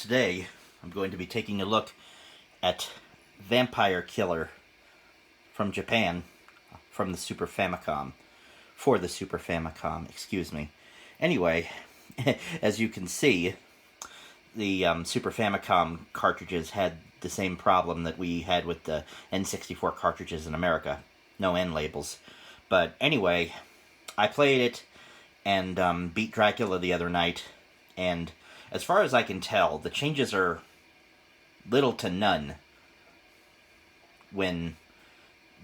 Today, I'm going to be taking a look at Vampire Killer from Japan, from the Super Famicom. For the Super Famicom, excuse me. Anyway, as you can see, the Super Famicom cartridges had the same problem that we had with the N64 cartridges in America. No N labels. But anyway, I played it and beat Dracula the other night, and as far as I can tell, the changes are little to none when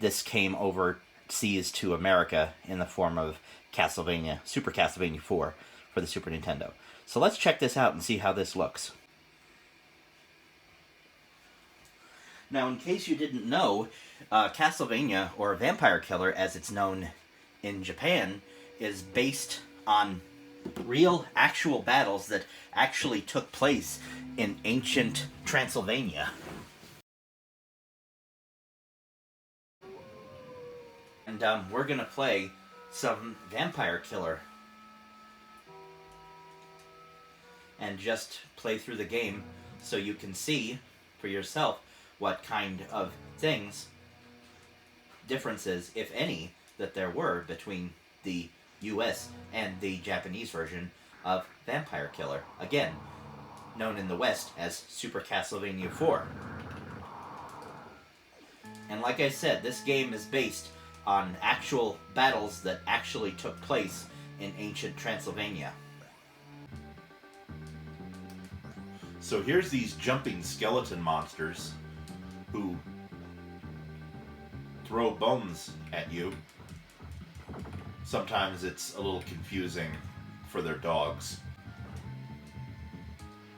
this came overseas to America in the form of Castlevania, Super Castlevania IV for the Super Nintendo. So let's check this out and see how this looks. Now, in case you didn't know, Castlevania, or Vampire Killer as it's known in Japan, is based on real, actual battles that actually took place in ancient Transylvania. And we're gonna play some Vampire Killer and just play through the game so you can see for yourself what kind of differences, if any, that there were between the US and the Japanese version of Vampire Killer. Again, known in the West as Super Castlevania IV. And like I said, this game is based on actual battles that actually took place in ancient Transylvania. So here's these jumping skeleton monsters who throw bones at you. Sometimes it's a little confusing for their dogs.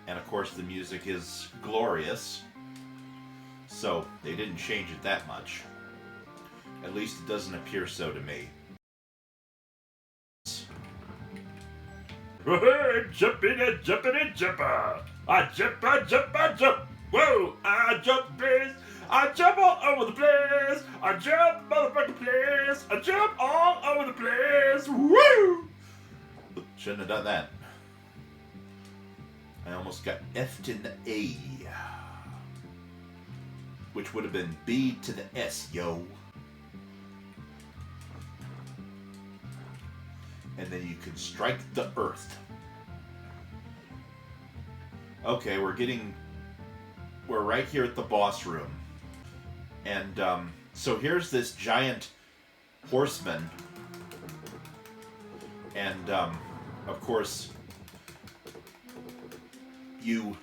And of course the music is glorious, so they didn't change it that much. At least it doesn't appear so to me. Jumping and jumping and jumper! I jump, whoa! I jump, please! I jump all over the place! I jump motherfucking place! I jump all over the place! Woo! Shouldn't have done that. I almost got F'd in the A. Which would have been B to the S, yo. And then you can strike the earth. Okay, we're right here at the boss room. And so here's this giant horseman. And of course, you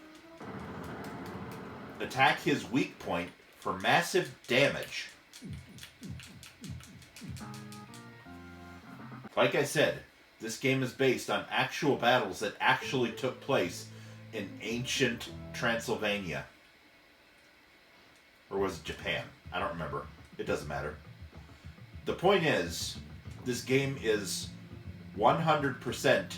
attack his weak point for massive damage. Like I said, this game is based on actual battles that actually took place in ancient Transylvania. Or was it Japan? I don't remember. It doesn't matter. The point is, this game is 100%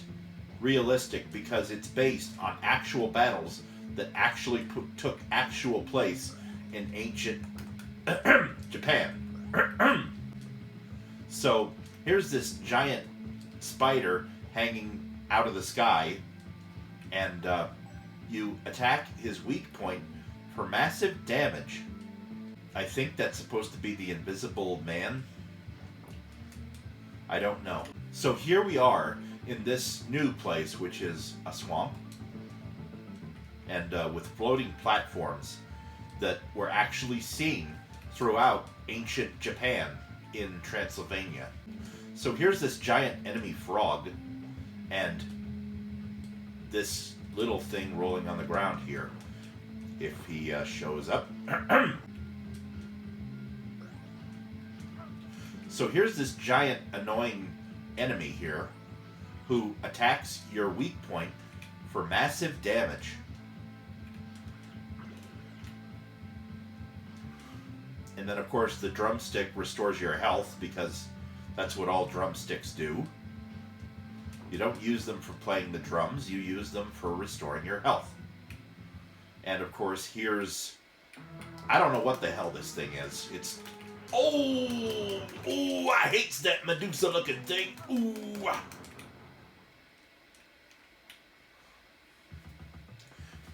realistic because it's based on actual battles that actually took actual place in ancient Japan. So, here's this giant spider hanging out of the sky, and you attack his weak point for massive damage. I think that's supposed to be the Invisible Man. I don't know. So here we are in this new place, which is a swamp, and with floating platforms that were actually seen throughout ancient Japan in Transylvania. So here's this giant enemy frog, and this little thing rolling on the ground here. If he shows up. So here's this giant annoying enemy here who attacks your weak point for massive damage. And then of course the drumstick restores your health because that's what all drumsticks do. You don't use them for playing the drums, you use them for restoring your health. And of course here's, I don't know what the hell this thing is. It's, oh, I hate that Medusa looking thing. Ooh.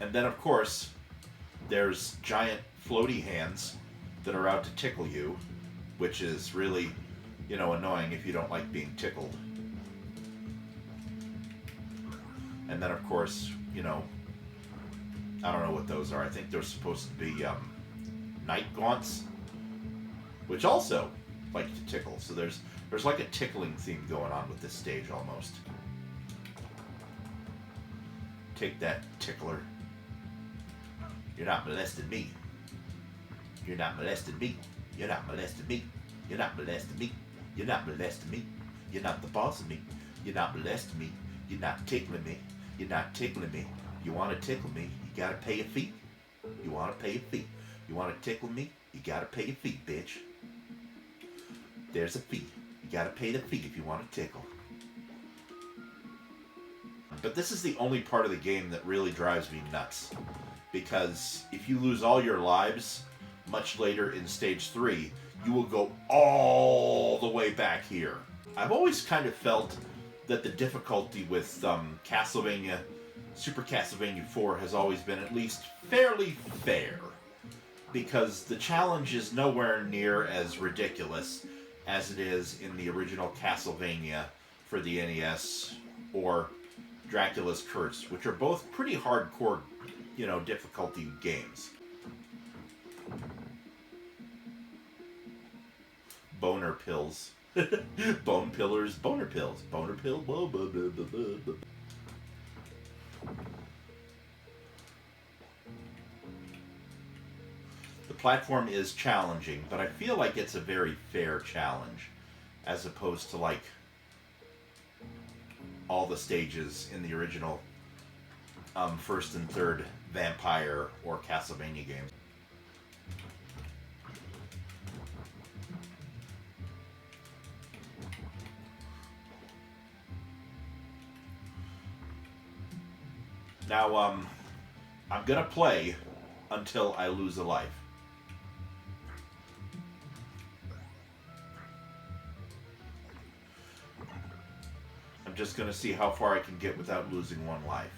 And then, of course, there's giant floaty hands that are out to tickle you, which is really, annoying if you don't like being tickled. And then, of course, I don't know what those are. I think they're supposed to be night gaunts, which also like to tickle. So there's like a tickling theme going on with this stage almost. Take that, tickler. You're not molesting me. You're not molesting me. You're not molesting me. You're not molesting me. You're not molesting me. You're not the boss of me. You're not molesting me. You're not tickling me. You're not tickling me. You want to tickle me, you gotta pay a fee. You want to pay a fee. You want to tickle me, you gotta pay a fee, bitch. There's a fee. You gotta pay the fee if you want to tickle. But this is the only part of the game that really drives me nuts. Because if you lose all your lives, much later in Stage 3, you will go all the way back here. I've always kind of felt that the difficulty with Super Castlevania IV has always been at least fairly fair. Because the challenge is nowhere near as ridiculous as it is in the original Castlevania for the NES or Dracula's Curse, which are both pretty hardcore, difficulty games. Boner pills. Bone pillars, boner pills. Boner pill, blah, blah, blah, blah, blah. The platform is challenging, but I feel like it's a very fair challenge, as opposed to, like, all the stages in the original first and third Vampire or Castlevania games. Now, I'm gonna play until I lose a life. I'm just gonna see how far I can get without losing one life.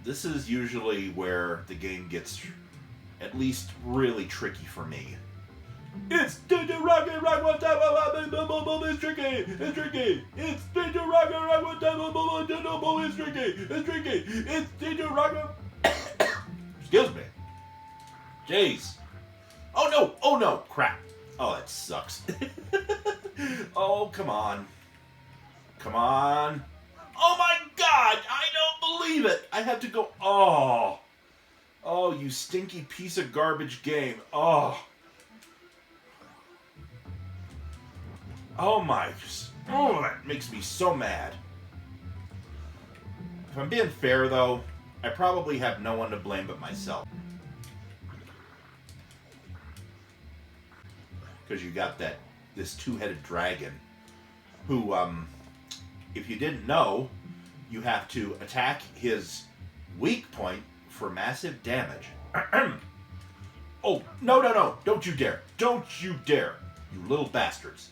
This is usually where the game gets at least really tricky for me. It's Ginger Rock and Rock one time, it's tricky, it's tricky. It's Ginger Rock and Rock one time, it's tricky, it's tricky. It's Ginger Rock. Excuse me. Jeez. Oh no, crap. Oh, that sucks. Oh, come on. Come on. Oh my God, I don't believe it. I had to go, oh, you stinky piece of garbage game. Oh, that makes me so mad. If I'm being fair, though, I probably have no one to blame but myself. Because you got this two-headed dragon who, if you didn't know, you have to attack his weak point for massive damage. Oh, no, don't you dare. Don't you dare, you little bastards.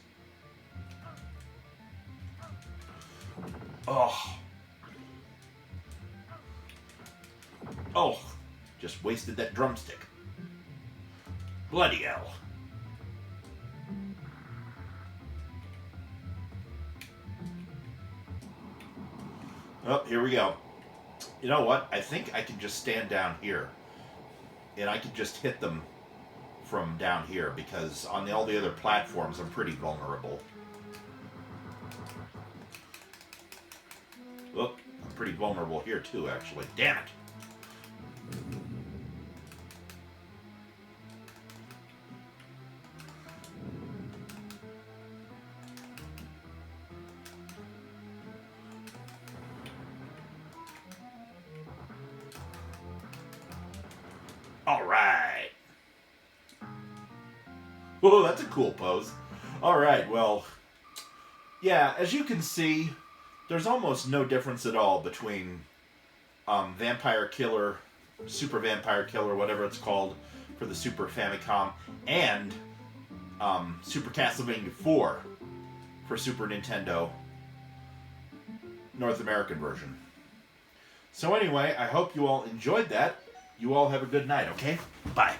Oh, just wasted that drumstick. Bloody hell. Oh, here we go. You know what? I think I can just stand down here. And I can just hit them from down here, because on all the other platforms, I'm pretty vulnerable. Oh, I'm pretty vulnerable here too, actually. Damn it! Alright! Whoa, that's a cool pose. Alright, well, yeah, as you can see, there's almost no difference at all between Vampire Killer, Super Vampire Killer, whatever it's called, for the Super Famicom, and Super Castlevania IV for Super Nintendo North American version. So anyway, I hope you all enjoyed that. You all have a good night, okay? Bye.